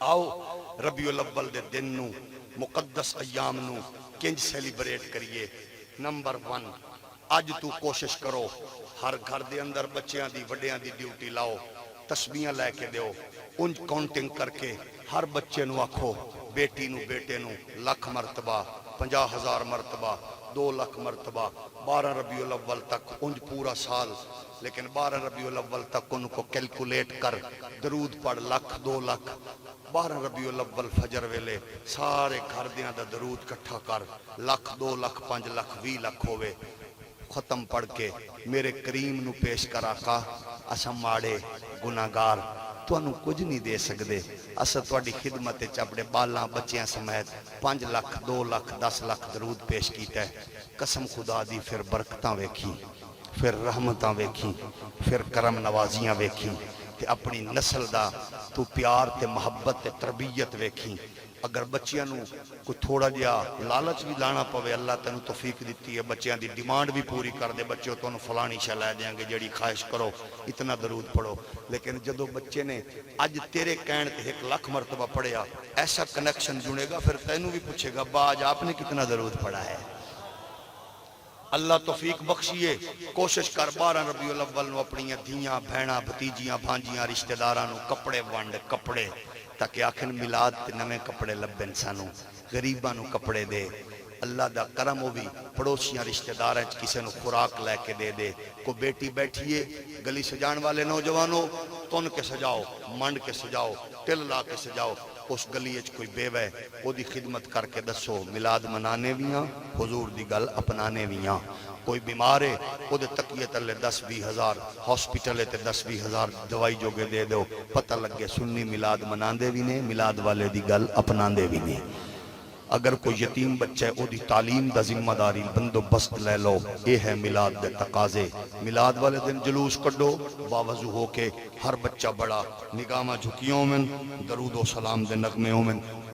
آؤ ربیع الاول دے دن نو مقدس ایام نو کنج سیلیبریٹ کریے۔ نمبر 1 اج تو کوشش کرو ہر گھر دے اندر بچیاں دی وڈیاں دی ڈیوٹی لاؤ، تسبیحاں لے کے دیو، انج کاؤنٹنگ کر کے ہر بچے نو آکھو بیٹی نو بیٹے نو 1,00,000 مرتبہ، 50,000 مرتبہ، 2,00,000 مرتبہ، 12 ربیع الاول تک انج پورا سال، لیکن 12 ربیع الاول تک ان کو کیلکولیٹ کر، درود پڑھ 1,00,000 2,00,000، 12 ربیع الاول فجر ویلے سارے گھر دیاں دا درود کٹھا کر 1,00,000 2,00,000 5,00,000 20,00,000 ہوئے، ختم پڑھ کے میرے کریم نو پیش کر آقا اسا ماڑے گناہگار تانوں کچھ نہیں دے سکدے، اسا تہاڈی خدمت وچ اپنے بالاں بچیاں سمیت 5,00,000 2,00,000 10,00,000 درود پیش کیتا ہے۔ قسم خدا دی پھر برکتاں ویکھی، پھر رحمتاں ویکھی، پھر کرم نوازیاں ویکھی، تے اپنی نسل دا تو پیار تے محبت تے تربیت ویکھی۔ اگر بچیاں نو کوئی تھوڑا جیا لالچ بھی لانا پوے، اللہ تینوں توفیق دیتی ہے، بچیاں دی ڈیمانڈ بھی پوری کر دے، بچوں تانوں فلانی شے لے دیاں گے جیڑی خواہش کرو، اتنا درود پڑھو۔ لیکن جدو بچے نے اج تیرے کہن تے 1,00,000 مرتبہ پڑھیا، ایسا کنیکشن جڑے گا، پھر تینوں بھی پوچھے گا با آج آپ نے کتنا درود پڑھا ہے۔ اللہ توفیق بخشیے، کوشش کر 12 ربیع الاول نو اپنی دھیاں بہناں بھتیجیاں بھانجیاں رشتہ داراں نو کپڑے ونڈ، کپڑے تاکہ آخر میلاد تے نویں کپڑے لبن سانو، غریباں نو کپڑے دے۔ اللہ دا کرم ہو بھی پڑوسیاں رشتہ داراں وچ کسے نو خوراک لے کے دے دے۔ کو بیٹی بیٹھیے گلی سجان والے نوجوانوں، تن کے سجاؤ، منڈ کے سجاؤ، ٹل لا کے سجاؤ۔ اس گلی وچ کوئی بیوہ ہے او دی خدمت کر کے دسو میلاد منانے بھی ہاں، حضور دی گل اپنانے بھی ہاں۔ کوئی بیمار ہے او دے تکیے تلے 10-20 ہزار، ہاسپٹل تے 10-20 ہزار دوائی جوگے دے دو، پتہ لگے سنی میلاد مناندے بھی نے، میلاد والے دی گل اپناندے بھی نے۔ اگر کوئی یتیم بچہ ہے او دی تعلیم دا ذمہ داری بندوبست لے لو، اے ہے میلاد دے تقاضے۔ میلاد والے دن جلوس کڈو، باوضو ہو کے ہر بچہ بڑا نگاہاں جھکیوں من، درود و سلام دے نغمے ہومن۔